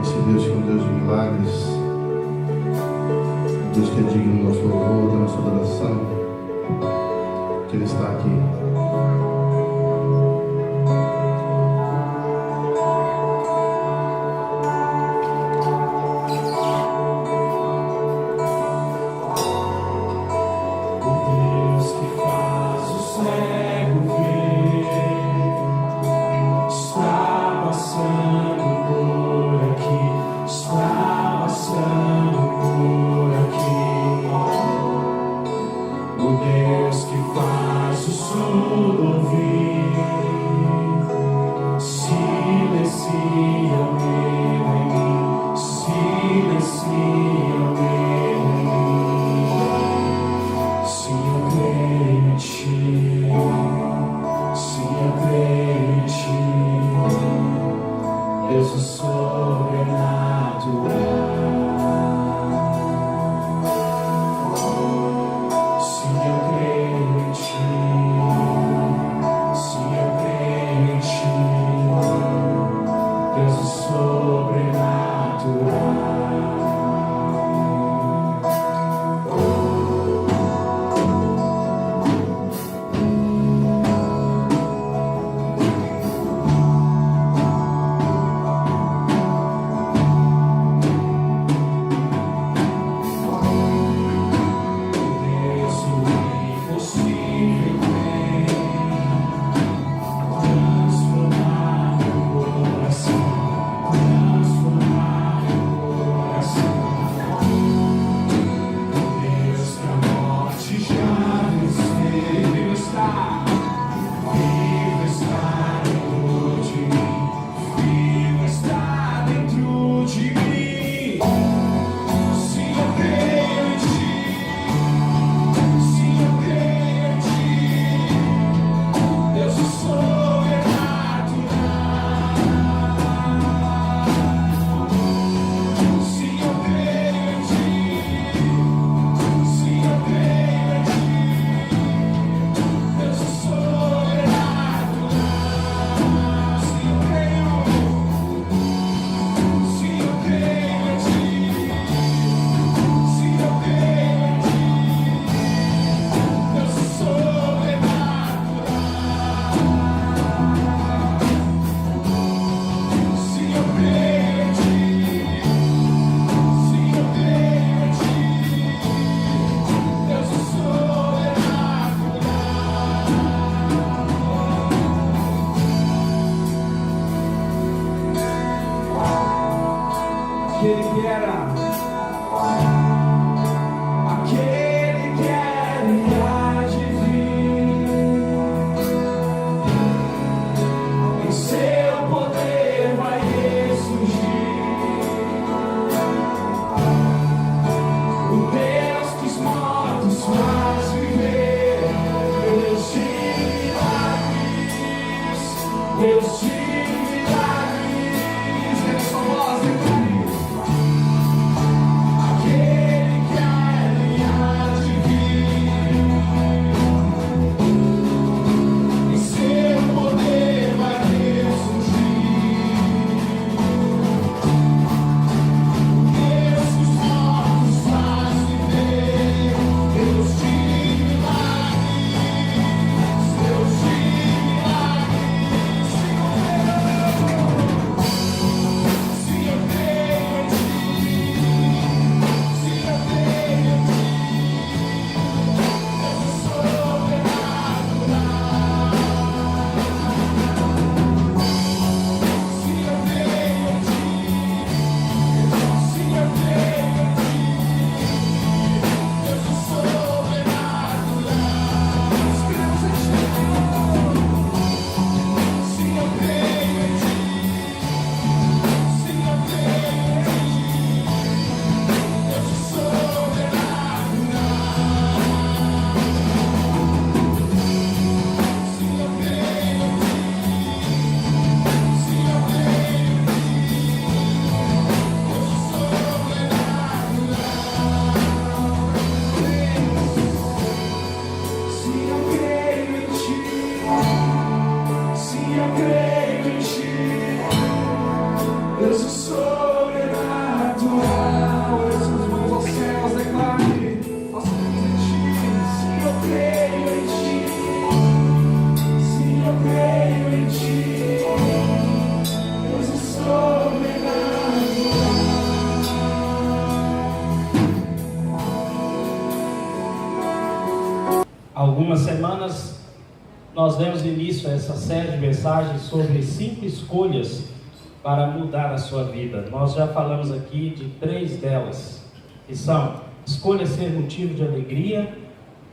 Esse Deus que é um Deus de milagres, Deus que é digno do nosso louvor, da nossa adoração, que Ele está aqui. Deus, eu sou nós demos início a essa série de mensagens sobre 5 escolhas para mudar a sua vida. Nós já falamos aqui de 3 delas, que são: escolha ser motivo de alegria;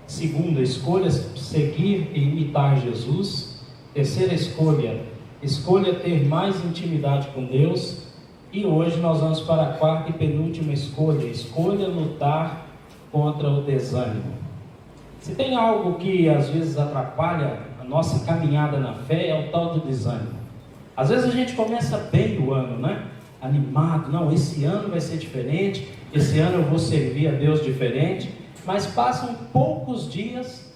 segunda, escolha seguir e imitar Jesus; terceira escolha, escolha ter mais intimidade com Deus; e hoje nós vamos para a quarta e penúltima escolha: escolha lutar contra o desânimo. Se tem algo que às vezes atrapalha a nossa caminhada na fé, é o tal do desânimo. Às vezes a gente começa bem o ano, né? Animado, não, esse ano vai ser diferente, esse ano eu vou servir a Deus diferente, mas passam poucos dias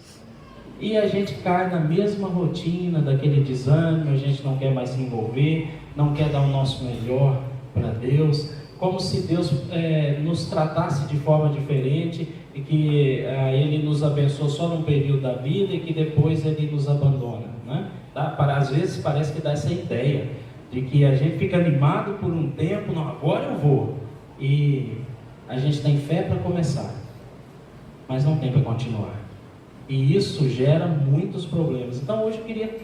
e a gente cai na mesma rotina daquele desânimo, a gente não quer mais se envolver, não quer dar o nosso melhor para Deus, como se Deus nos tratasse de forma diferente e que Ele nos abençoou só num período da vida e que depois Ele nos abandona, né? Às vezes parece que dá essa ideia de que a gente fica animado por um tempo, não, agora eu vou, e a gente tem fé para começar, mas não tem para continuar, e isso gera muitos problemas. Então hoje eu queria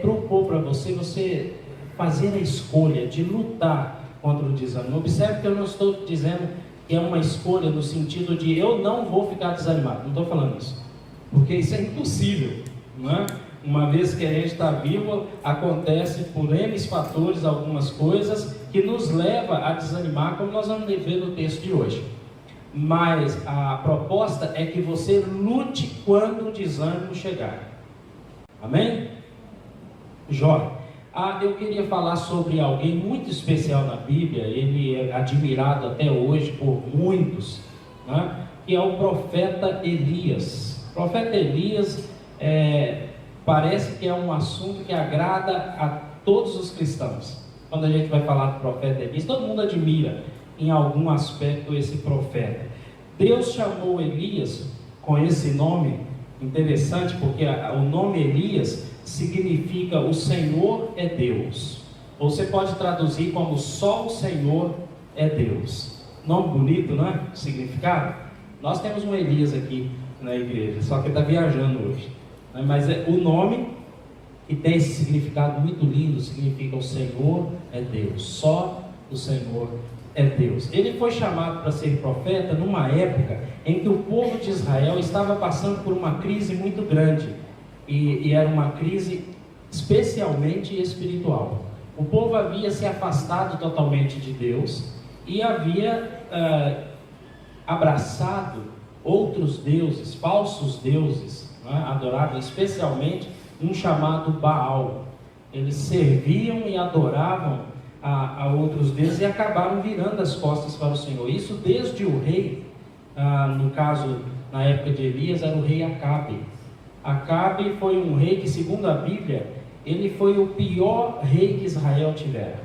propor para você fazer a escolha de lutar contra o desânimo. Observe que eu não estou dizendo que é uma escolha no sentido de eu não vou ficar desanimado, não estou falando isso, porque isso é impossível, não é? Uma vez que a gente está vivo, acontece por N fatores, algumas coisas que nos leva a desanimar, como nós vamos ver no texto de hoje. Mas a proposta é que você lute quando o desânimo chegar. Amém? Jó. Eu queria falar sobre alguém muito especial na Bíblia, ele é admirado até hoje por muitos, né? Que é o profeta Elias. O profeta Elias parece que é um assunto que agrada a todos os cristãos. Quando a gente vai falar do profeta Elias, todo mundo admira em algum aspecto esse profeta. Deus chamou Elias com esse nome interessante, porque o nome Elias significa o Senhor é Deus, ou você pode traduzir como só o Senhor é Deus. Nome bonito, não é? Significado. Nós temos um Elias aqui na igreja, só que ele está viajando hoje, né? Mas o nome que tem esse significado muito lindo, significa o Senhor é Deus, só o Senhor é Deus. Ele foi chamado para ser profeta numa época em que o povo de Israel estava passando por uma crise muito grande. E era uma crise especialmente espiritual. O povo havia se afastado totalmente de Deus e havia abraçado outros deuses, falsos deuses, né? Adoravam especialmente um chamado Baal. Eles serviam e adoravam a outros deuses e acabaram virando as costas para o Senhor. Isso desde o rei, no caso, na época de Elias, era o rei Acabe. Acabe foi um rei que, segundo a Bíblia, ele foi o pior rei que Israel tivera.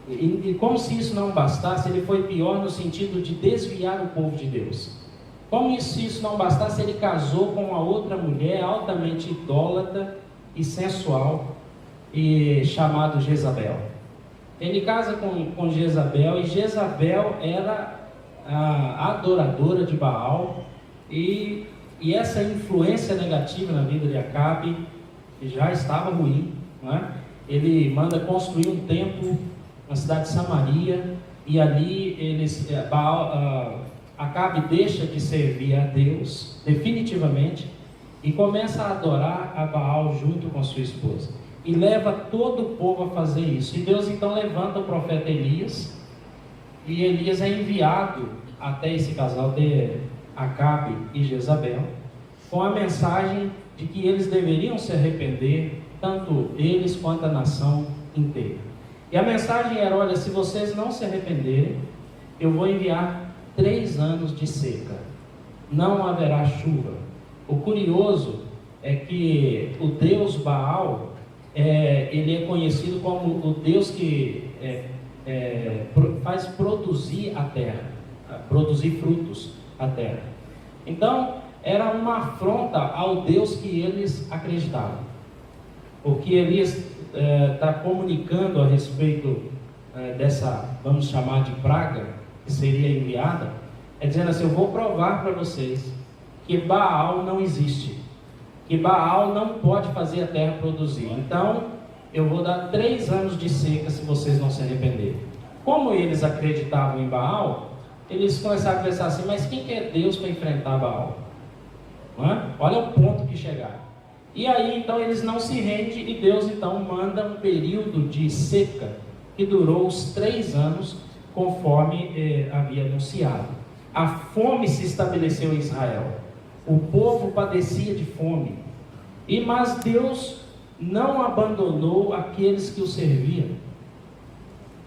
E como se isso não bastasse, ele foi pior no sentido de desviar o povo de Deus. Como se isso não bastasse, ele casou com uma outra mulher altamente idólatra e sensual, chamada Jezabel. Ele casa com Jezabel, e Jezabel era a adoradora de Baal, e essa influência negativa na vida de Acabe já estava ruim, não é? Ele manda construir um templo na cidade de Samaria, e ali Acabe deixa de servir a Deus definitivamente e começa a adorar a Baal junto com sua esposa, e leva todo o povo a fazer isso. E Deus então levanta o profeta Elias, e Elias é enviado até esse casal de Acabe e Jezabel, com a mensagem de que eles deveriam se arrepender, tanto eles quanto a nação inteira. E a mensagem era: olha, se vocês não se arrependerem, eu vou enviar 3 anos de seca, não haverá chuva. O curioso é que o deus Baal, ele é conhecido como o deus que faz produzir a terra, produzir frutos a terra. Então, era uma afronta ao Deus que eles acreditavam. O que Elias está comunicando a respeito dessa, vamos chamar de praga, que seria enviada, dizendo assim: eu vou provar para vocês que Baal não existe. que Baal não pode fazer a terra produzir. Então, eu vou dar 3 anos de seca se vocês não se arrependerem. Como eles acreditavam em Baal, eles começaram a pensar assim, mas quem que é Deus para enfrentar Baal? Não é? Olha o ponto que chegaram. E aí, então, eles não se rendem e Deus, então, manda um período de seca que durou os 3 anos, conforme havia anunciado. A fome se estabeleceu em Israel. O povo padecia de fome. Mas Deus não abandonou aqueles que o serviam.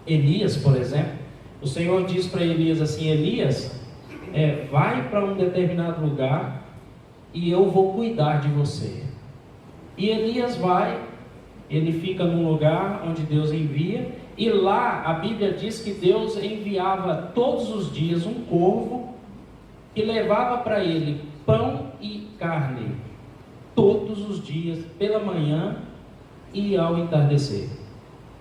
Elias, por exemplo, o Senhor diz para Elias assim: Elias, vai para um determinado lugar e eu vou cuidar de você. E Elias vai, ele fica num lugar onde Deus envia, e lá a Bíblia diz que Deus enviava todos os dias um corvo que levava para ele pão e carne, todos os dias, pela manhã e ao entardecer.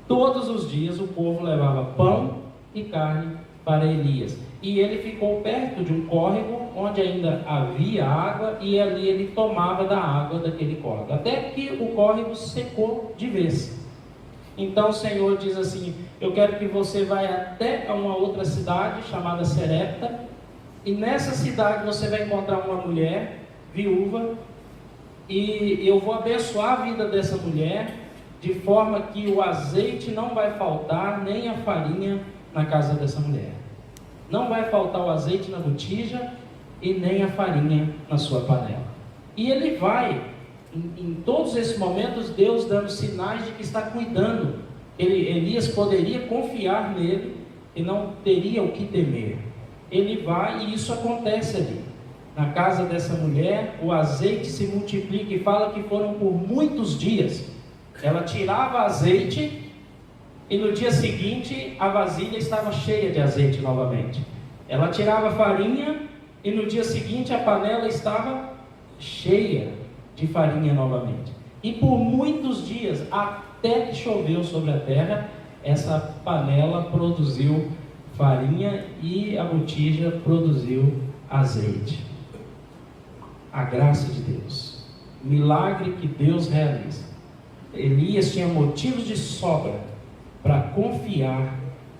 Todos os dias o povo levava pão e carne para Elias. E ele ficou perto de um córrego onde ainda havia água, e ali ele tomava da água daquele córrego, até que o córrego secou de vez. Então o Senhor diz assim: eu quero que você vá até a uma outra cidade chamada Serepta, e nessa cidade você vai encontrar uma mulher viúva, e eu vou abençoar a vida dessa mulher, de forma que o azeite não vai faltar, nem a farinha na casa dessa mulher. Não vai faltar o azeite na botija e nem a farinha na sua panela. E ele vai, em todos esses momentos, Deus dando sinais de que está cuidando. Elias poderia confiar nele e não teria o que temer. Ele vai e isso acontece ali. Na casa dessa mulher, o azeite se multiplica, e fala que foram por muitos dias. Ela tirava azeite e no dia seguinte a vasilha estava cheia de azeite novamente. Ela tirava farinha e no dia seguinte a panela estava cheia de farinha novamente. E por muitos dias, até que choveu sobre a terra, essa panela produziu farinha e a botija produziu azeite. A graça de Deus, milagre que Deus realiza. Elias tinha motivos de sobra para confiar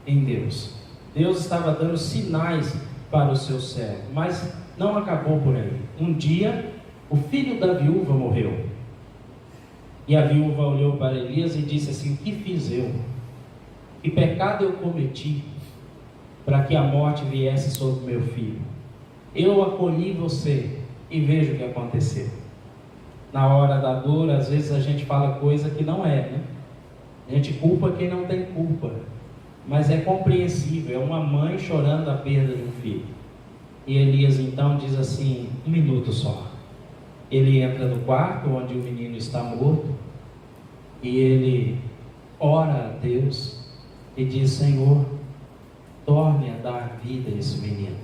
em Deus. Deus estava dando sinais para o seu servo, mas não acabou por aí. Um dia, o filho da viúva morreu. E a viúva olhou para Elias e disse assim: o que fiz eu? Que pecado eu cometi para que a morte viesse sobre meu filho? Eu acolhi você e veja o que aconteceu. Na hora da dor, às vezes a gente fala coisa que não é, né? A gente culpa quem não tem culpa, mas é compreensível. É uma mãe chorando a perda de um filho. E Elias então diz assim: 1 minuto só. Ele entra no quarto onde o menino está morto e ele ora a Deus e diz: Senhor, torne a dar vida a esse menino.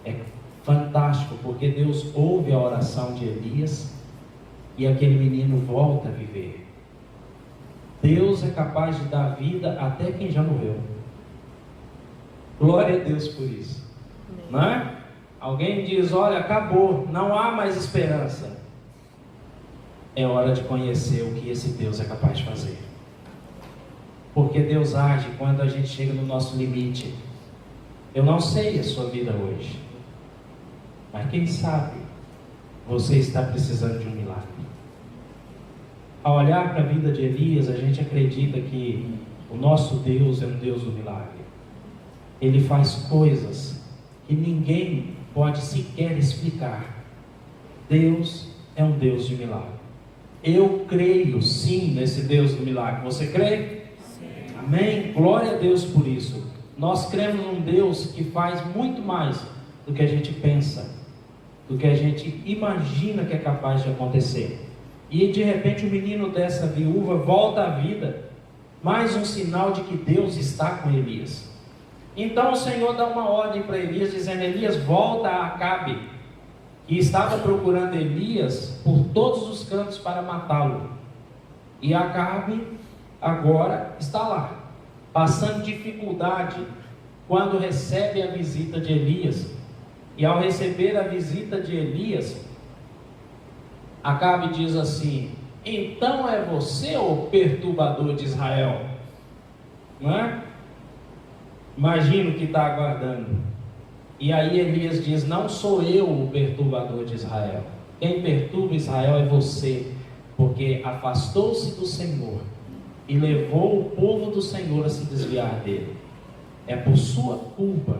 É fantástico, porque Deus ouve a oração de Elias e aquele menino volta a viver. Deus é capaz de dar vida até quem já morreu. Glória a Deus por isso. Não é? Alguém diz: olha, acabou, não há mais esperança. É hora de conhecer o que esse Deus é capaz de fazer. Porque Deus age quando a gente chega no nosso limite. Eu não sei a sua vida hoje, mas quem sabe você está precisando de um milagre. Ao olhar para a vida de Elias, a gente acredita que o nosso Deus é um Deus do milagre. Ele faz coisas que ninguém pode sequer explicar. Deus é um Deus de milagre. Eu creio sim nesse Deus do milagre. Você crê? Sim. Amém? Glória a Deus por isso. Nós cremos num Deus que faz muito mais do que a gente pensa, do que a gente imagina que é capaz de acontecer. E de repente o menino dessa viúva volta à vida. Mais um sinal de que Deus está com Elias. Então o Senhor dá uma ordem para Elias, dizendo: Elias, volta a Acabe, que estava procurando Elias por todos os cantos para matá-lo. E Acabe agora está lá, passando dificuldade quando recebe a visita de Elias. E ao receber a visita de Elias, Acabe diz assim: então é você o perturbador de Israel? Não é? Imagina o que está aguardando. E aí Elias diz: não sou eu o perturbador de Israel. Quem perturba Israel é você, porque afastou-se do Senhor e levou o povo do Senhor a se desviar dele. É por sua culpa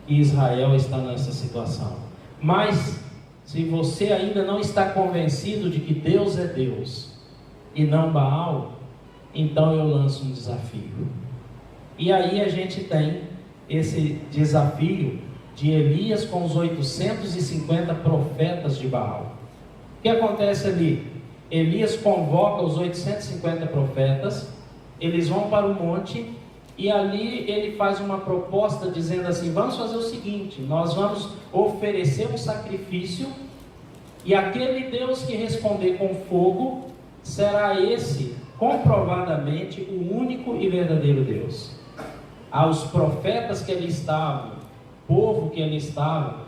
que Israel está nessa situação. Mas se você ainda não está convencido de que Deus é Deus e não Baal, então eu lanço um desafio. E aí a gente tem esse desafio de Elias com os 850 profetas de Baal. O que acontece ali? Elias convoca os 850 profetas, eles vão para o monte, e ali ele faz uma proposta dizendo assim: vamos fazer o seguinte, nós vamos oferecer um sacrifício, e aquele Deus que responder com fogo, será esse comprovadamente o único e verdadeiro Deus. Aos profetas que ali estavam, povo que ali estava,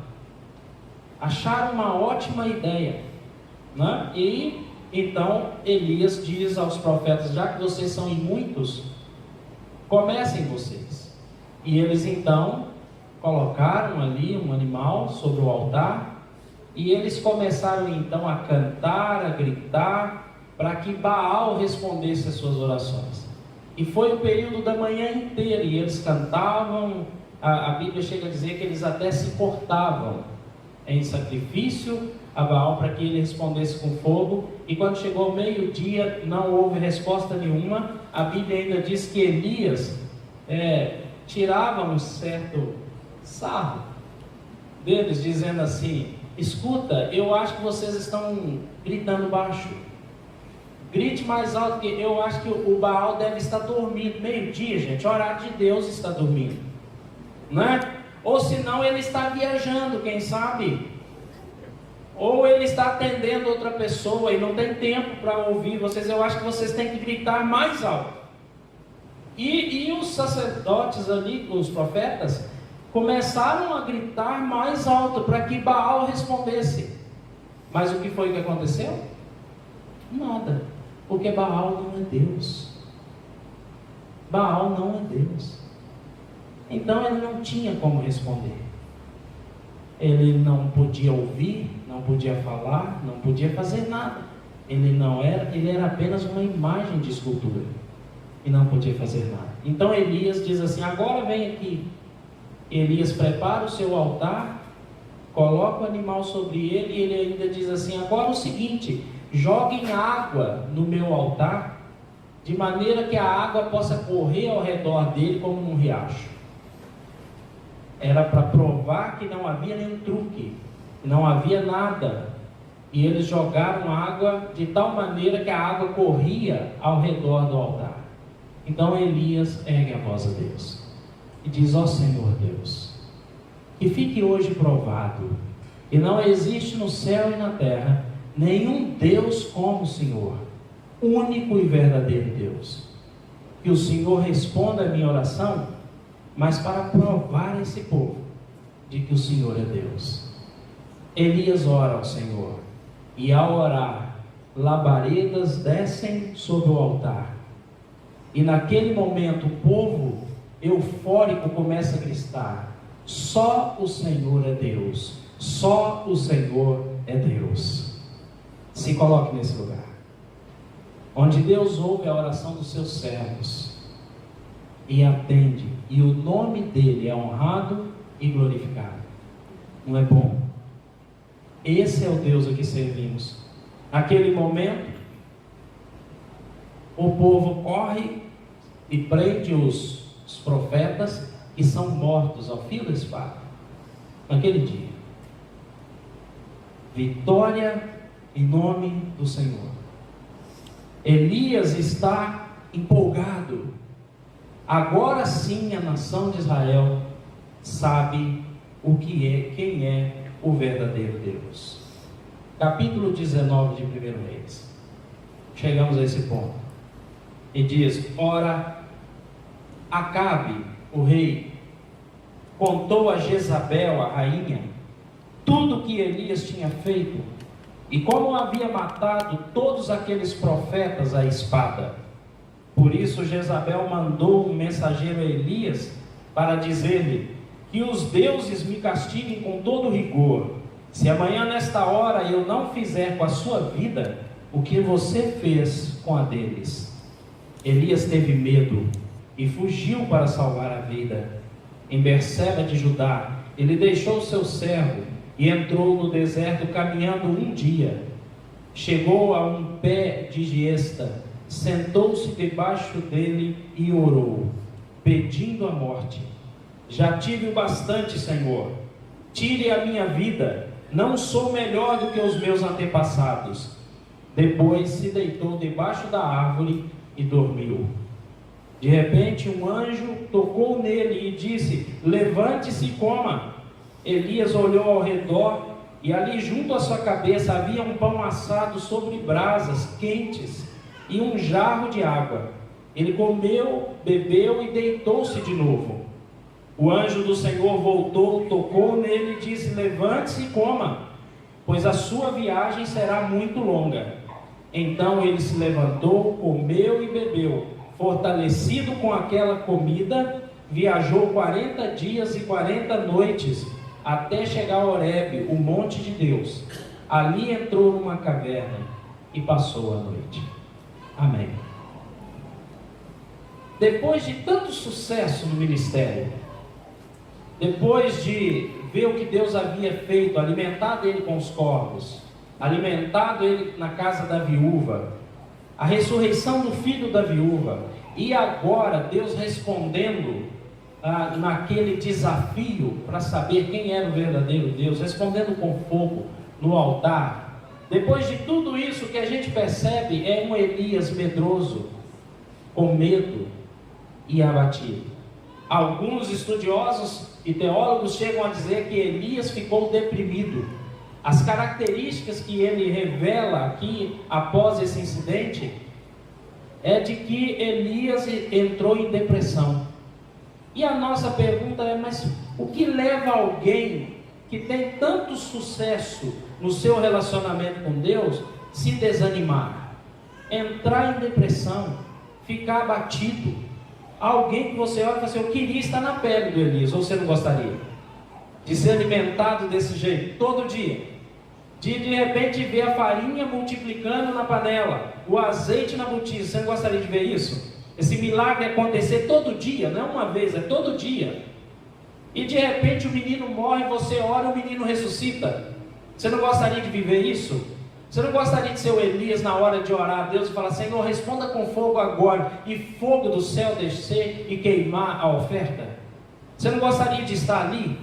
acharam uma ótima ideia, né? E então Elias diz aos profetas: já que vocês são muitos, comecem vocês. E eles então colocaram ali um animal sobre o altar, e eles começaram então a cantar, a gritar, para que Baal respondesse às suas orações. E foi o período da manhã inteira, e eles cantavam. A Bíblia chega a dizer que eles até se portavam em sacrifício a Baal para que ele respondesse com fogo. E quando chegou ao meio-dia, não houve resposta nenhuma. A Bíblia ainda diz que Elias tirava um certo sarro deles, dizendo assim: escuta, eu acho que vocês estão gritando baixo. Grite mais alto, que eu acho que o Baal deve estar dormindo. Meio-dia, gente, horário de Deus, está dormindo, né? Ou senão ele está viajando, quem sabe? Ou ele está atendendo outra pessoa e não tem tempo para ouvir vocês. Eu acho que vocês têm que gritar mais alto. E os sacerdotes ali, os profetas, começaram a gritar mais alto para que Baal respondesse. Mas o que foi que aconteceu? Nada. Porque Baal não é Deus. Baal não é Deus. Então ele não tinha como responder. Ele não podia ouvir, não podia falar, não podia fazer nada. Ele era apenas uma imagem de escultura. E não podia fazer nada. Então Elias diz assim: agora vem aqui. Elias prepara o seu altar, coloca o animal sobre ele, e ele ainda diz assim: agora o seguinte, joguem água no meu altar, de maneira que a água possa correr ao redor dele como num riacho. Era para provar que não havia nenhum truque, não havia nada. E eles jogaram água de tal maneira que a água corria ao redor do altar. Então Elias ergue a voz a Deus e diz: ó Senhor Deus, que fique hoje provado que não existe no céu e na terra nenhum Deus como o Senhor, único e verdadeiro Deus. Que o Senhor responda a minha oração, mas para provar esse povo de que o Senhor é Deus. Elias ora ao Senhor, e ao orar, labaredas descem sobre o altar. E naquele momento o povo eufórico começa a gritar: só o Senhor é Deus, só o Senhor é Deus. Se coloque nesse lugar, onde Deus ouve a oração dos seus servos e atende, e o nome dele é honrado e glorificado. Não é bom? Esse é o Deus a que servimos. Naquele momento, o povo corre e prende os profetas, que são mortos ao fio da espada. Naquele dia, vitória em nome do Senhor. Elias está empolgado. Agora sim a nação de Israel sabe o que é, quem é o verdadeiro Deus. Capítulo 19 de 1 Reis. Chegamos a esse ponto. E diz: ora, Acabe, o rei, contou a Jezabel, a rainha, tudo o que Elias tinha feito e como havia matado todos aqueles profetas à espada. Por isso Jezabel mandou um mensageiro a Elias para dizer-lhe: que os deuses me castiguem com todo rigor, se amanhã nesta hora eu não fizer com a sua vida o que você fez com a deles. Elias teve medo e fugiu para salvar a vida. Em Berseba de Judá, ele deixou seu servo e entrou no deserto caminhando um dia. Chegou a um pé de giesta, sentou-se debaixo dele e orou, pedindo a morte. Já tive o bastante, Senhor. Tire a minha vida. Não sou melhor do que os meus antepassados. Depois se deitou debaixo da árvore e dormiu. De repente um anjo tocou nele e disse: levante-se e coma. Elias olhou ao redor e ali junto à sua cabeça havia um pão assado sobre brasas quentes e um jarro de água. Ele comeu, bebeu e deitou-se de novo. O anjo do Senhor voltou, tocou nele e disse: levante-se e coma, pois a sua viagem será muito longa. Então ele se levantou, comeu e bebeu. Fortalecido com aquela comida, viajou 40 dias e 40 noites, até chegar a Horebe, o monte de Deus. Ali entrou numa caverna e passou a noite. Amém. Depois de tanto sucesso no ministério, depois de ver o que Deus havia feito, alimentado ele com os corvos, alimentado ele na casa da viúva, a ressurreição do filho da viúva, e agora Deus respondendo naquele desafio para saber quem era o verdadeiro Deus, respondendo com fogo no altar. Depois de tudo isso, que a gente percebe é um Elias medroso, com medo e abatido. Alguns estudiosos e teólogos chegam a dizer que Elias ficou deprimido. As características que ele revela aqui após esse incidente é de que Elias entrou em depressão. E a nossa pergunta é: mas o que leva alguém que tem tanto sucesso no seu relacionamento com Deus se desanimar, entrar em depressão, ficar abatido? Alguém que você olha e fala assim: eu queria estar na pele do Elias. Ou você não gostaria de ser alimentado desse jeito todo dia? De repente ver a farinha multiplicando na panela, o azeite na botija. Você não gostaria de ver isso? Esse milagre acontecer todo dia, não uma vez, é todo dia. E de repente o menino morre, você ora e o menino ressuscita. Você não gostaria de viver isso? Você não gostaria de ser o Elias na hora de orar a Deus e falar: Senhor, responda com fogo agora, e fogo do céu descer e queimar a oferta? Você não gostaria de estar ali?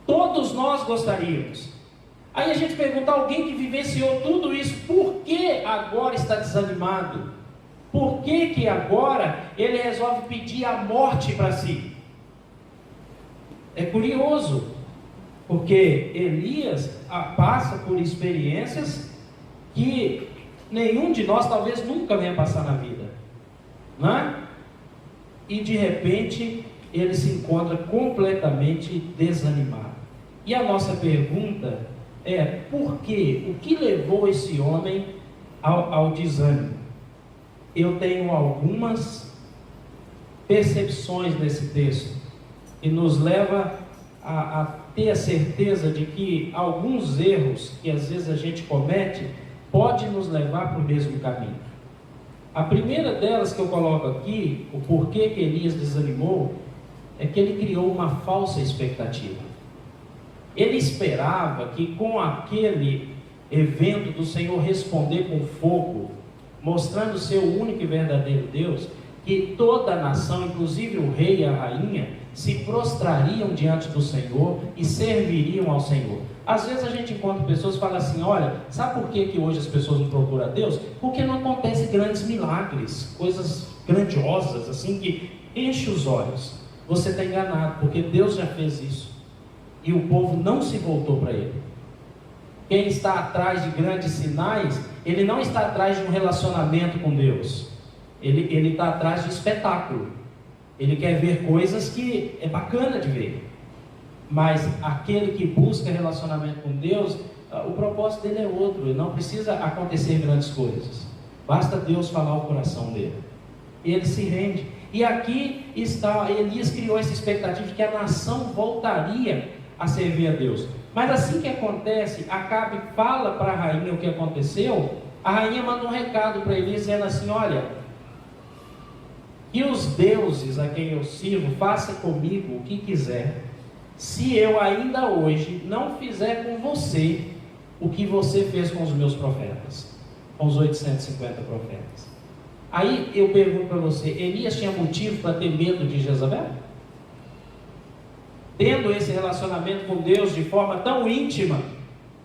Todos nós gostaríamos. Aí a gente pergunta: alguém que vivenciou tudo isso, por que agora está desanimado? Por que agora ele resolve pedir a morte para si? É curioso, porque Elias passa por experiências que nenhum de nós talvez nunca venha passar na vida, não é? E de repente ele se encontra completamente desanimado. E a nossa pergunta é: por quê? O que levou esse homem ao desânimo? Eu tenho algumas percepções nesse texto que nos leva a ter a certeza de que alguns erros que às vezes a gente comete pode nos levar para o mesmo caminho. A primeira delas que eu coloco aqui, o porquê que Elias desanimou, é que ele criou uma falsa expectativa. Ele esperava que com aquele evento do Senhor responder com fogo, mostrando ser o único e verdadeiro Deus, que toda a nação, inclusive o rei e a rainha, se prostrariam diante do Senhor e serviriam ao Senhor. Às vezes a gente encontra pessoas que falam assim: olha, sabe por que hoje as pessoas não procuram a Deus? Porque não acontecem grandes milagres, coisas grandiosas, assim, que enchem os olhos. Você está enganado, porque Deus já fez isso, e o povo não se voltou para Ele. Quem está atrás de grandes sinais, ele não está atrás de um relacionamento com Deus, ele está atrás de espetáculo. Ele quer ver coisas que é bacana de ver. Mas aquele que busca relacionamento com Deus, o propósito dele é outro, ele não precisa acontecer grandes coisas, basta Deus falar o coração dele, e ele se rende. E aqui está, Elias criou essa expectativa de que a nação voltaria a servir a Deus. Mas assim que acontece, Acabe fala para a rainha o que aconteceu. A rainha manda um recado para Elias dizendo assim: olha, que os deuses a quem eu sirvo façam comigo o que quiser, se eu ainda hoje não fizer com você o que você fez com os meus profetas, com os 850 profetas. Aí eu pergunto para você, Elias tinha motivo para ter medo de Jezabel? Tendo esse relacionamento com Deus de forma tão íntima,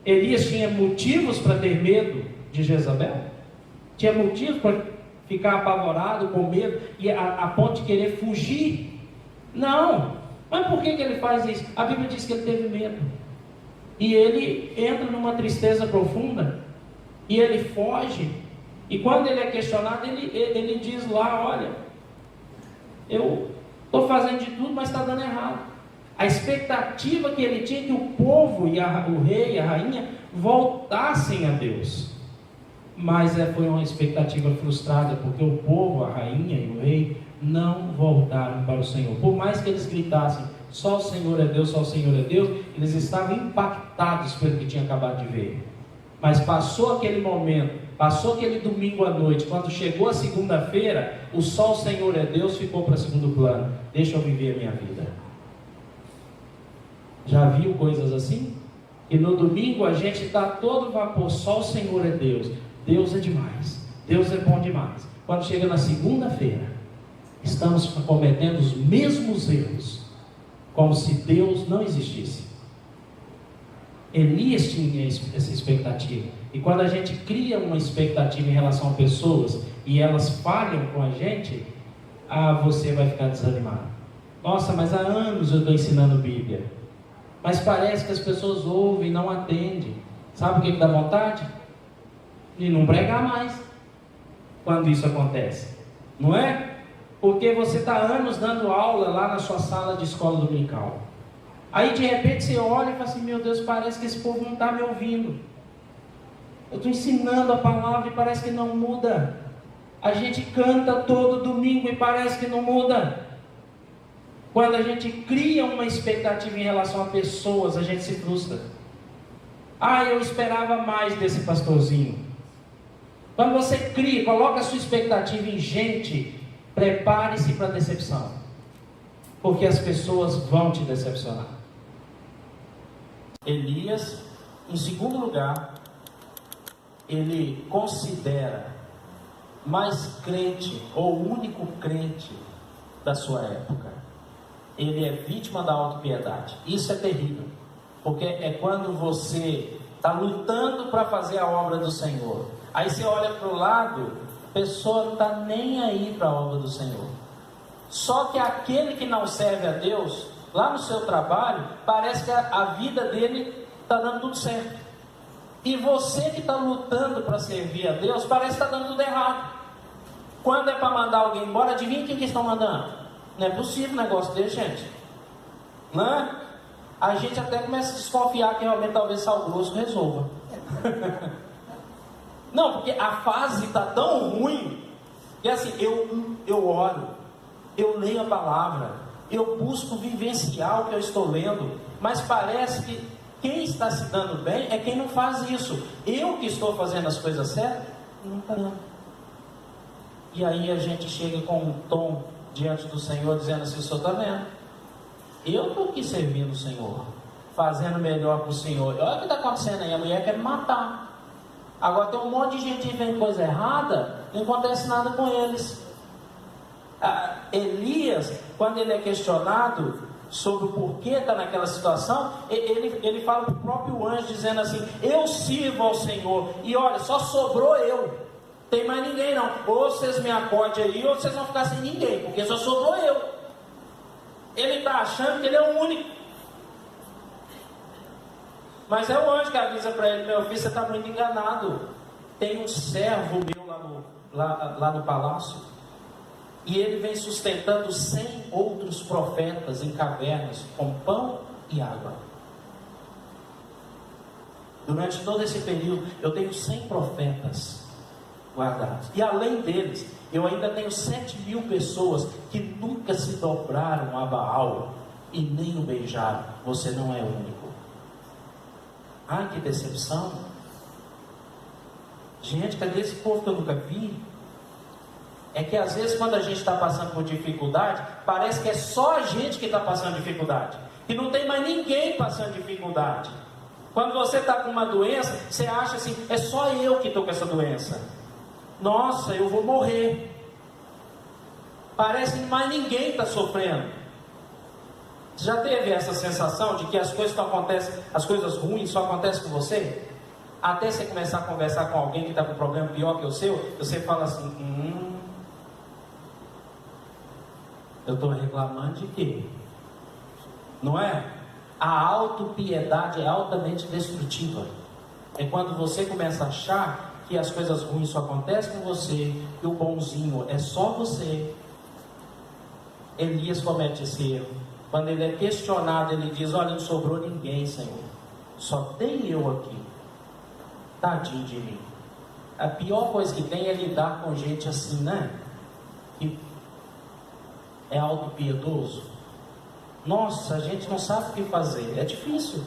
Elias tinha motivos para ter medo de Jezabel? Tinha motivos para ficar apavorado, com medo, e a ponto de querer fugir? Não. Mas por que ele faz isso? A Bíblia diz que ele teve medo. E ele entra numa tristeza profunda, e ele foge. E quando ele é questionado, ele diz lá: olha, eu estou fazendo de tudo, mas está dando errado. A expectativa que ele tinha que o povo, e o rei e a rainha voltassem a Deus. Mas foi uma expectativa frustrada, porque o povo, a rainha e o rei não voltaram para o Senhor. Por mais que eles gritassem: só o Senhor é Deus, só o Senhor é Deus, eles estavam impactados pelo que tinha acabado de ver. Mas passou aquele momento, passou aquele domingo à noite, quando chegou a segunda-feira, o só o Senhor é Deus ficou para segundo plano. Deixa eu viver a minha vida. Já viu coisas assim? E no domingo a gente está todo vapor, só o Senhor é Deus. Deus é demais, Deus é bom demais. Quando chega na segunda-feira, estamos cometendo os mesmos erros, como se Deus não existisse. Elias tinha essa expectativa. E quando a gente cria uma expectativa em relação a pessoas e elas falham com a gente, você vai ficar desanimado. Nossa, mas há anos eu estou ensinando Bíblia, mas parece que as pessoas ouvem e não atendem. Sabe o que dá vontade? De não pregar mais quando isso acontece, não é? Porque você está anos dando aula lá na sua sala de escola dominical. Aí de repente você olha e fala assim: meu Deus, parece que esse povo não está me ouvindo. Eu estou ensinando a palavra e parece que não muda. A gente canta todo domingo e parece que não muda. Quando a gente cria uma expectativa em relação a pessoas, a gente se frustra. Eu esperava mais desse pastorzinho. Quando você cria, coloca a sua expectativa em gente, prepare-se para a decepção, porque as pessoas vão te decepcionar. Elias, em segundo lugar, ele considera mais crente, ou único crente da sua época. Ele é vítima da autopiedade. Isso é terrível, porque é quando você está lutando para fazer a obra do Senhor, aí você olha para o lado, a pessoa não está nem aí para a obra do Senhor. Só que aquele que não serve a Deus, lá no seu trabalho, parece que a vida dele está dando tudo certo. E você que está lutando para servir a Deus, parece que está dando tudo errado. Quando é para mandar alguém embora, adivinha quem que estão mandando? Não é possível um negócio desse, gente. Não é? A gente até começa a desconfiar que realmente talvez Sal Grosso resolva. Não, porque a fase está tão ruim, que assim, eu oro, eu leio a palavra, eu busco vivenciar o que eu estou lendo, mas parece que quem está se dando bem é quem não faz isso. Eu que estou fazendo as coisas certas, não está dando. E aí a gente chega com um tom diante do Senhor, dizendo assim: o Senhor está vendo? Eu estou aqui servindo o Senhor, fazendo melhor para o Senhor. Olha o que está acontecendo aí, a mulher quer me matar. Agora tem um monte de gente que vem coisa errada, não acontece nada com eles. Elias, quando ele é questionado sobre o porquê está naquela situação, ele fala para o próprio anjo, dizendo assim: eu sirvo ao Senhor, e olha, só sobrou eu, tem mais ninguém não, ou vocês me acordem aí, ou vocês vão ficar sem ninguém, porque só sobrou eu. Ele está achando que ele é o único, mas é o anjo que avisa para ele: meu filho, você está muito enganado, tem um servo meu lá no palácio, e ele vem sustentando 100 outros profetas em cavernas com pão e água. Durante todo esse período, eu tenho 100 profetas guardados. E além deles, eu ainda tenho 7.000 pessoas que nunca se dobraram a Baal e nem o beijaram. Você não é único. Ai, que decepção. Gente, cadê esse povo que eu nunca vi? É que às vezes quando a gente está passando por dificuldade, parece que é só a gente que está passando dificuldade. E não tem mais ninguém passando dificuldade. Quando você está com uma doença, você acha assim, é só eu que estou com essa doença. Nossa, eu vou morrer. Parece que mais ninguém está sofrendo. Você já teve essa sensação de que as coisas que acontecem, as coisas ruins só acontecem com você? Até você começar a conversar com alguém que está com um problema pior que o seu, você fala assim, eu estou reclamando de quê? Não é? A autopiedade é altamente destrutiva. É quando você começa a achar que as coisas ruins só acontecem com você, que o bonzinho é só você. Elias comete esse erro. Quando ele é questionado, ele diz, olha, não sobrou ninguém, Senhor. Só tem eu aqui. Tadinho de mim. A pior coisa que tem é lidar com gente assim, né? Que é autopiedoso. Nossa, a gente não sabe o que fazer. É difícil.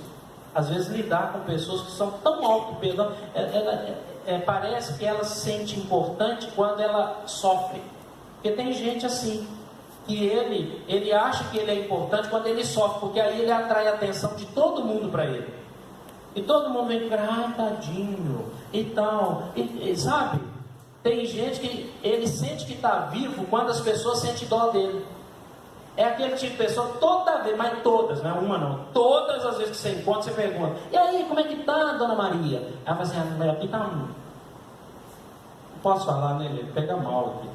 Às vezes lidar com pessoas que são tão autopiedosas. Parece que ela se sente importante quando ela sofre. Porque tem gente assim. E ele acha que ele é importante quando ele sofre. Porque aí ele atrai a atenção de todo mundo para ele. E todo mundo vem para, tadinho, e tal, sabe? Tem gente que ele sente que está vivo quando as pessoas sentem dó dele. É aquele tipo de pessoa, toda vez, mas todas, não é uma não, todas as vezes que você encontra, você pergunta, e aí, como é que tá, dona Maria? Ela fala assim, aqui tá não posso falar, né, ele pega mal aqui.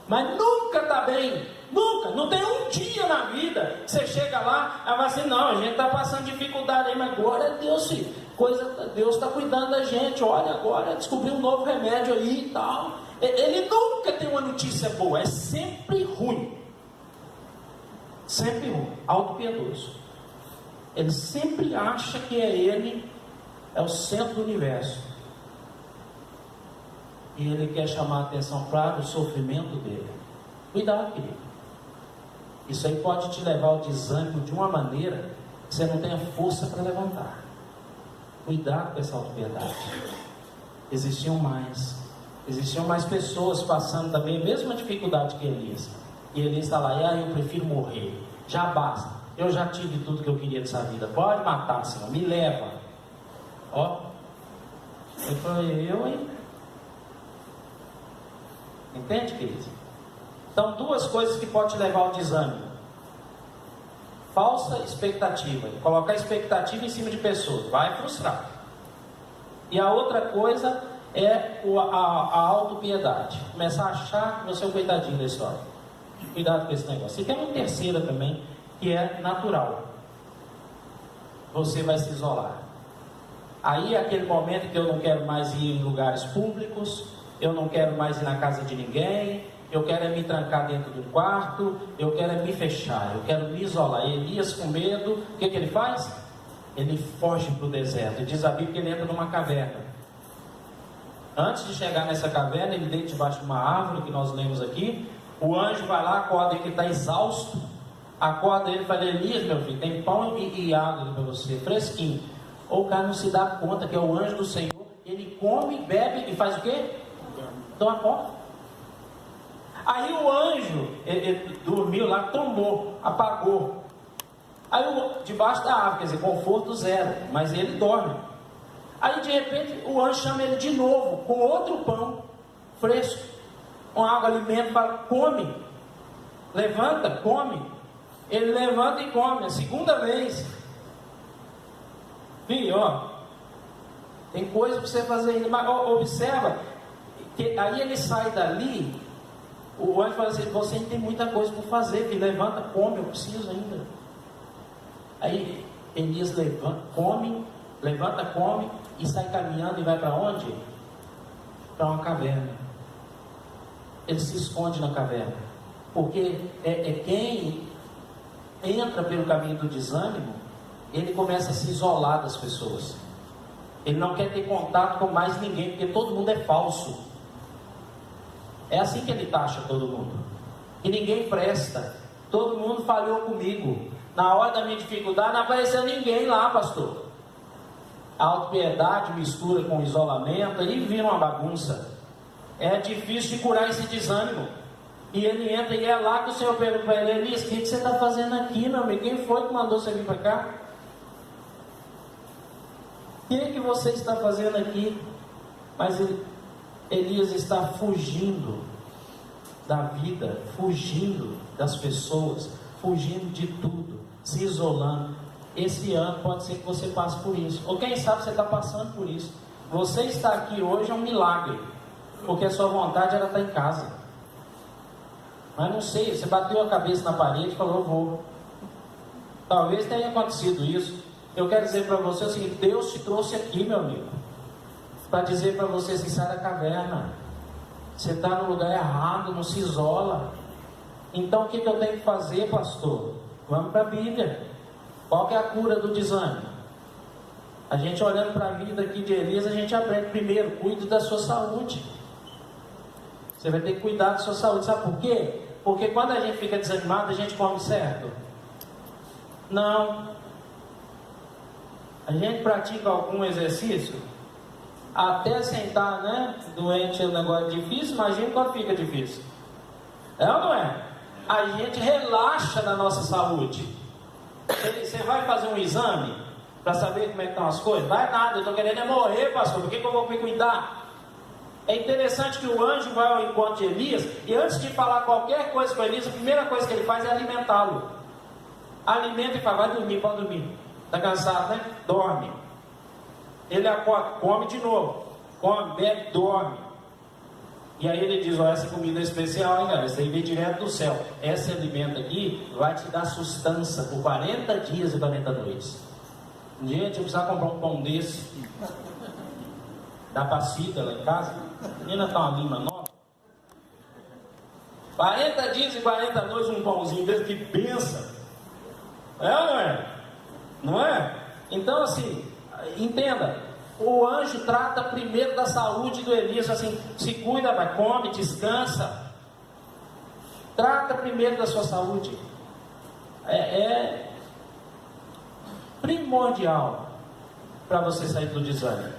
Mas nunca está bem, nunca, não tem um dia na vida que você chega lá, ela fala assim, não, a gente está passando dificuldade aí, mas glória a Deus, filho. Deus está cuidando da gente, olha, agora descobriu um novo remédio aí e tal. Ele nunca tem uma notícia boa, é sempre ruim. Sempre ruim, autopiedoso. Ele sempre acha que ele é o centro do universo. E ele quer chamar a atenção para o sofrimento dele. Cuidado, querido. Isso aí pode te levar ao desânimo de uma maneira que você não tenha força para levantar. Cuidado com essa autopiedade. Existiam mais pessoas passando também a mesma dificuldade que Elias. E Elias está lá, eu prefiro morrer. Já basta. Eu já tive tudo que eu queria dessa vida. Pode matar, Senhor. Me leva. Ó. Eu falei, hein? Entende, querido? Então, duas coisas que podem te levar ao desânimo. Falsa expectativa. Colocar expectativa em cima de pessoas. Vai frustrar. E a outra coisa é a autopiedade. Começar a achar que você é o coitadinho da história. Cuidado com esse negócio. E tem uma terceira também, que é natural. Você vai se isolar. Aí é aquele momento que eu não quero mais ir em lugares públicos, eu não quero mais ir na casa de ninguém, eu quero me trancar dentro do quarto, eu quero me fechar, eu quero me isolar. Elias, com medo, o que ele faz? Ele foge para o deserto. Diz a Bíblia que ele entra numa caverna. Antes de chegar nessa caverna, ele deita debaixo de uma árvore, que nós lemos aqui. O anjo vai lá, acorda ele que está exausto, acorda ele e fala, Elias, meu filho, tem pão e água para você, fresquinho. Ou o cara não se dá conta que é o anjo do Senhor, ele come, bebe e faz o quê? Toma conta. Aí o anjo, ele dormiu lá, tombou, apagou. Aí debaixo da árvore, quer dizer, conforto zero, mas ele dorme. Aí de repente o anjo chama ele de novo, com outro pão fresco. Com água, alimento, fala, come, levanta, come. Ele levanta e come, a segunda vez. Filho, tem coisa para você fazer ainda, mas observa, que aí ele sai dali, o anjo fala assim, você tem muita coisa para fazer, filho, levanta, come, eu preciso ainda. Aí Elias levanta, come, e sai caminhando e vai para onde? Para uma caverna. Ele se esconde na caverna, porque quem entra pelo caminho do desânimo, ele começa a se isolar das pessoas. Ele não quer ter contato com mais ninguém, porque todo mundo é falso. É assim que ele taxa todo mundo. E ninguém presta. Todo mundo falhou comigo. Na hora da minha dificuldade não apareceu ninguém lá, pastor. A autopiedade mistura com isolamento e vira uma bagunça. É difícil de curar esse desânimo. E ele entra e é lá que o Senhor pergunta para ele: Elias, o que você está fazendo aqui, meu amigo? Quem foi que mandou você vir para cá? O que você está fazendo aqui? Mas Elias está fugindo da vida, fugindo das pessoas, fugindo de tudo, se isolando. Esse ano pode ser que você passe por isso, ou quem sabe você está passando por isso. Você está aqui hoje é um milagre, porque a sua vontade era estar em casa. Mas não sei, você bateu a cabeça na parede e falou: vou. Talvez tenha acontecido isso. Eu quero dizer para você o seguinte: Deus te trouxe aqui, meu amigo, para dizer para você assim: sai da caverna. Você está no lugar errado, não se isola. Então o que eu tenho que fazer, pastor? Vamos para a Bíblia. Qual que é a cura do desânimo? A gente olhando para a vida aqui de Elias, a gente aprende primeiro: cuide da sua saúde. Você vai ter que cuidar da sua saúde. Sabe por quê? Porque quando a gente fica desanimado, a gente come certo? Não. A gente pratica algum exercício, até sentar, né? Doente é um negócio difícil. Imagina quando fica difícil. É ou não é? A gente relaxa na nossa saúde. Você vai fazer um exame para saber como é que estão as coisas? Vai nada, eu estou querendo morrer, pastor. Por que eu vou me cuidar? É interessante que o anjo vai ao encontro de Elias, e antes de falar qualquer coisa com Elias, a primeira coisa que ele faz é alimentá-lo. Alimenta e fala: vai dormir, pode dormir. Está cansado, né? Dorme. Ele acorda, come de novo. Come, bebe, dorme. E aí ele diz: ó, essa comida é especial, hein, galera? Isso aí vem direto do céu. Esse alimento aqui vai te dar sustância por 40 dias e 40 noites. Gente, eu precisava comprar um pão desse. Da Pacita lá em casa. A menina tá uma lima nova. 40 dias e 40 noites, um pãozinho desse, que benção. É ou não é? Não é? Então assim, entenda, o anjo trata primeiro da saúde do Elias, assim: se cuida, vai, come, descansa. Trata primeiro da sua saúde. É primordial para você sair do desânimo.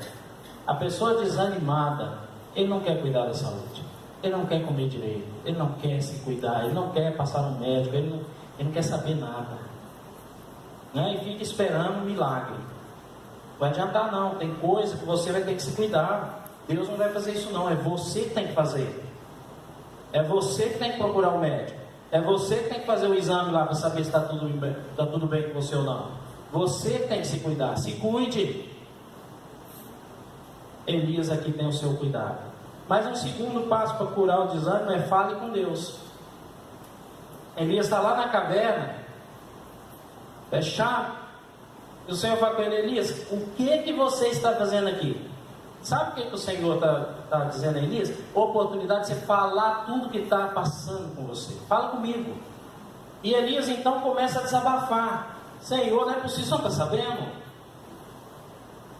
A pessoa desanimada, ele não quer cuidar da saúde, ele não quer comer direito, ele não quer se cuidar, ele não quer passar no médico, ele não quer saber nada, né? E fica esperando um milagre. Não vai adiantar não, tem coisa que você vai ter que se cuidar. Deus não vai fazer isso não, é você que tem que fazer. É você que tem que procurar um médico. É você que tem que fazer o exame lá para saber se está tudo bem com você ou não. Você tem que se cuidar, se cuide. Elias aqui tem o seu cuidado. Mas um segundo passo para curar o desânimo é: fale com Deus. Elias está lá na caverna, fechado, e o Senhor fala com ele: Elias, o que você está fazendo aqui? Sabe o que o Senhor está dizendo a Elias? Oportunidade de você falar tudo que está passando com você. Fala comigo. E Elias então começa a desabafar: Senhor, não é possível, você não está sabendo?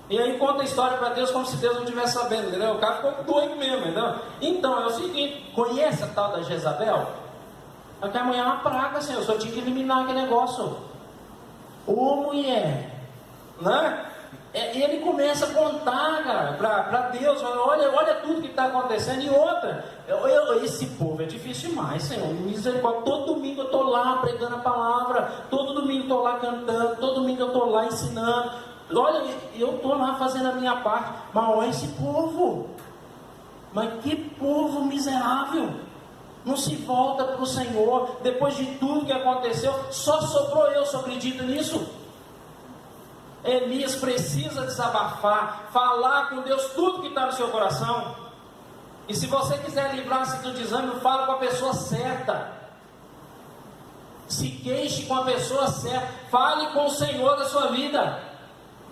E aí conta a história para Deus como se Deus não estivesse sabendo, entendeu? O cara ficou doido mesmo, entendeu? Então é o seguinte: conhece a tal da Jezabel? Aquela mulher é uma praga, Senhor, só tinha que eliminar aquele negócio. Ô mulher, né? E ele começa a contar, cara, para Deus: olha tudo que está acontecendo. E outra, esse povo é difícil demais, Senhor, misericórdia. Todo domingo eu estou lá pregando a palavra, todo domingo eu estou lá cantando, todo domingo eu estou lá ensinando. Olha, eu estou lá fazendo a minha parte, mas olha esse povo. Mas que povo miserável. Não se volta para o Senhor. Depois de tudo que aconteceu, só sobrou eu, só acredito nisso. Elias precisa desabafar, falar com Deus tudo que está no seu coração. E se você quiser livrar-se do desânimo, fala com a pessoa certa. Se queixe com a pessoa certa. Fale com o Senhor da sua vida,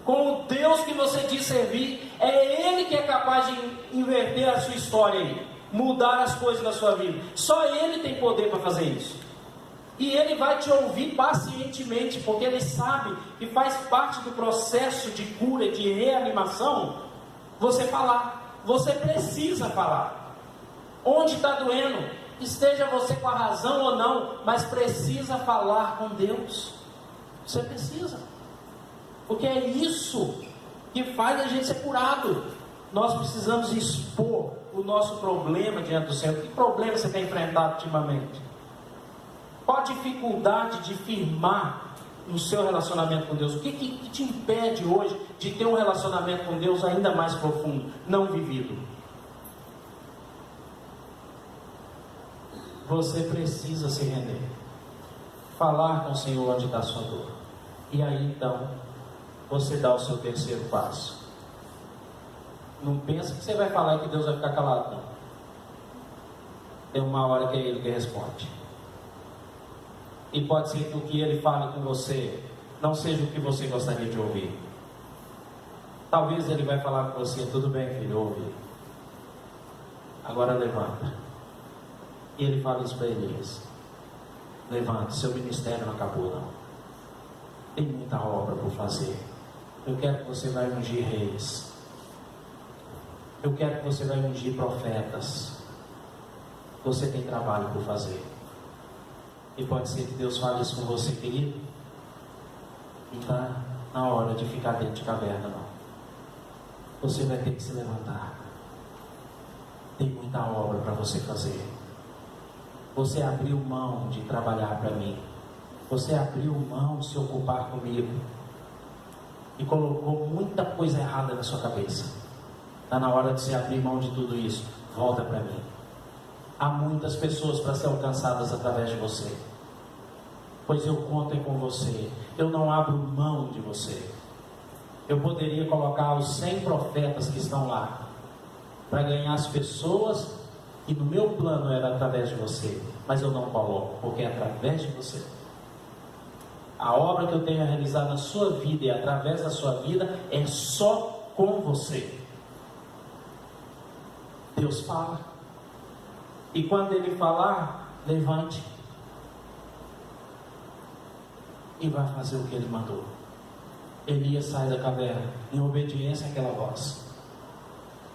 com o Deus que você diz servir. É Ele que é capaz de inverter a sua história aí, mudar as coisas na sua vida. Só Ele tem poder para fazer isso. E Ele vai te ouvir pacientemente, porque Ele sabe que faz parte do processo de cura e de reanimação você falar. Você precisa falar. Onde está doendo, esteja você com a razão ou não, mas precisa falar com Deus. Você precisa. Porque é isso que faz a gente ser curado. Nós precisamos expor o nosso problema diante do Senhor. Que problema você tem enfrentado ultimamente? Qual a dificuldade de firmar no seu relacionamento com Deus? O que te impede hoje de ter um relacionamento com Deus ainda mais profundo, não vivido? Você precisa se render, falar com o Senhor onde está a sua dor, e aí então você dá o seu terceiro passo. Não pensa que você vai falar e que Deus vai ficar calado, não. Tem uma hora que é Ele que responde. E pode ser que o que Ele fale com você não seja o que você gostaria de ouvir. Talvez Ele vai falar com você: tudo bem, filho, ouve, agora levanta. E Ele fala isso para Elias: levanta, seu ministério não acabou não, tem muita obra por fazer. Eu quero que você vai ungir reis, eu quero que você vai ungir profetas. Você tem trabalho por fazer. E pode ser que Deus fale isso com você, querido. Não está na hora de ficar dentro de caverna, não. Você vai ter que se levantar. Tem muita obra para você fazer. Você abriu mão de trabalhar para mim. Você abriu mão de se ocupar comigo. E colocou muita coisa errada na sua cabeça. Está na hora de você abrir mão de tudo isso. Volta para mim. Há muitas pessoas para ser alcançadas através de você. Pois eu conto com você. Eu não abro mão de você. Eu poderia colocar os 100 profetas que estão lá para ganhar as pessoas, e no meu plano era através de você, mas eu não coloco, porque é através de você. A obra que eu tenho a realizar na sua vida e através da sua vida é só com você. Deus fala, e quando Ele falar, levante e vai fazer o que Ele mandou. Elias sai da caverna em obediência àquela voz,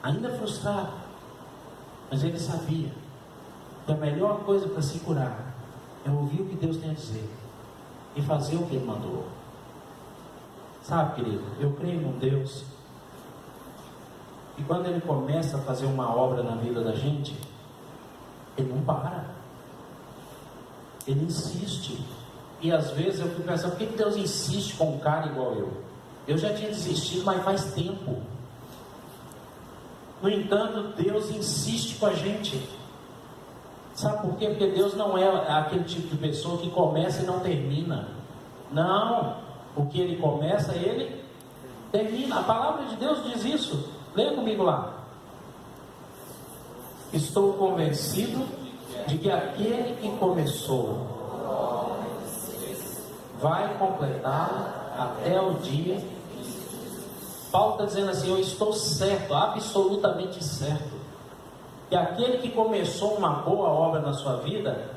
ainda frustrado, mas ele sabia que a melhor coisa para se curar é ouvir o que Deus tem a dizer e fazer o que Ele mandou. Sabe, querido, eu creio num Deus e quando Ele começa a fazer uma obra na vida da gente, Ele não para, Ele insiste. E às vezes eu fico pensando: por que Deus insiste com um cara igual eu? Eu já tinha desistido, mas faz tempo. No entanto, Deus insiste com a gente. Sabe por quê? Porque Deus não é aquele tipo de pessoa que começa e não termina. Não, o que Ele começa, Ele termina. A palavra de Deus diz isso. Leia comigo lá. Estou convencido de que aquele que começou vai completar até o dia. Paulo está dizendo assim: eu estou certo, absolutamente certo, que aquele que começou uma boa obra na sua vida,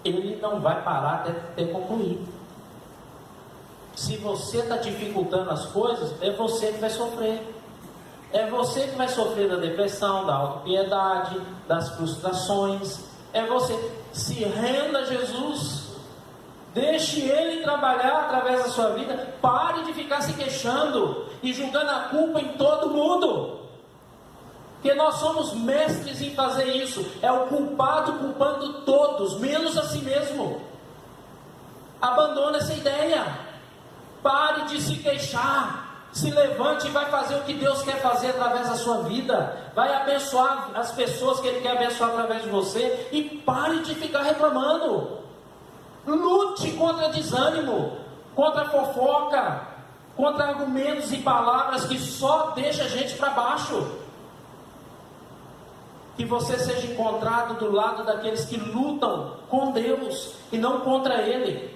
ele não vai parar até ter concluído. Se você está dificultando as coisas, é você que vai sofrer. É você que vai sofrer da depressão, da autopiedade, das frustrações. É você. Se renda a Jesus. Deixe Ele trabalhar através da sua vida. Pare de ficar se queixando e julgando a culpa em todo mundo, porque nós somos mestres em fazer isso. É o culpado culpando todos, menos a si mesmo. Abandone essa ideia. Pare de se queixar. Se levante e vai fazer o que Deus quer fazer através da sua vida. Vai abençoar as pessoas que Ele quer abençoar através de você. E pare de ficar reclamando. Lute contra desânimo, contra fofoca, contra argumentos e palavras que só deixam a gente para baixo. Que você seja encontrado do lado daqueles que lutam com Deus e não contra Ele.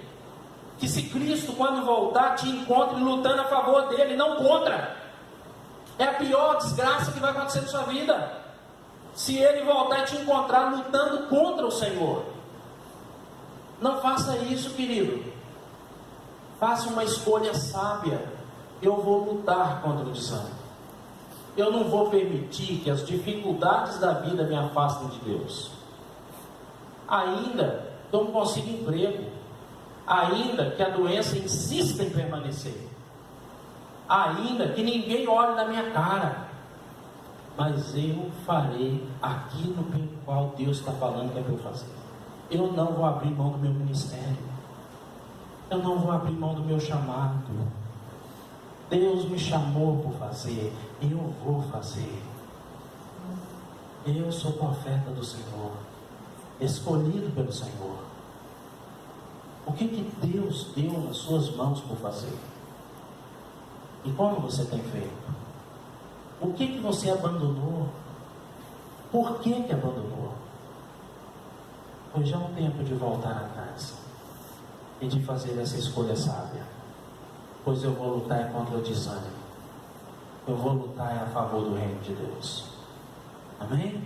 Que se Cristo, quando voltar, te encontre lutando a favor dele, não contra. É a pior desgraça que vai acontecer na sua vida, se Ele voltar e te encontrar lutando contra o Senhor. Não faça isso, querido. Faça uma escolha sábia. Eu vou lutar contra o desânimo. Eu não vou permitir que as dificuldades da vida me afastem de Deus. Ainda que eu não consiga emprego, ainda que a doença insista em permanecer, ainda que ninguém olhe na minha cara, mas eu farei aquilo pelo qual Deus está falando que é para eu fazer. Eu não vou abrir mão do meu ministério, eu não vou abrir mão do meu chamado. Deus me chamou por fazer, eu vou fazer. Eu sou profeta do Senhor, escolhido pelo Senhor. O que Deus deu nas suas mãos por fazer? E como você tem feito? O que você abandonou? Por que abandonou? Hoje é um tempo de voltar atrás e de fazer essa escolha sábia. Pois eu vou lutar contra o desânimo. Eu vou lutar a favor do reino de Deus. Amém?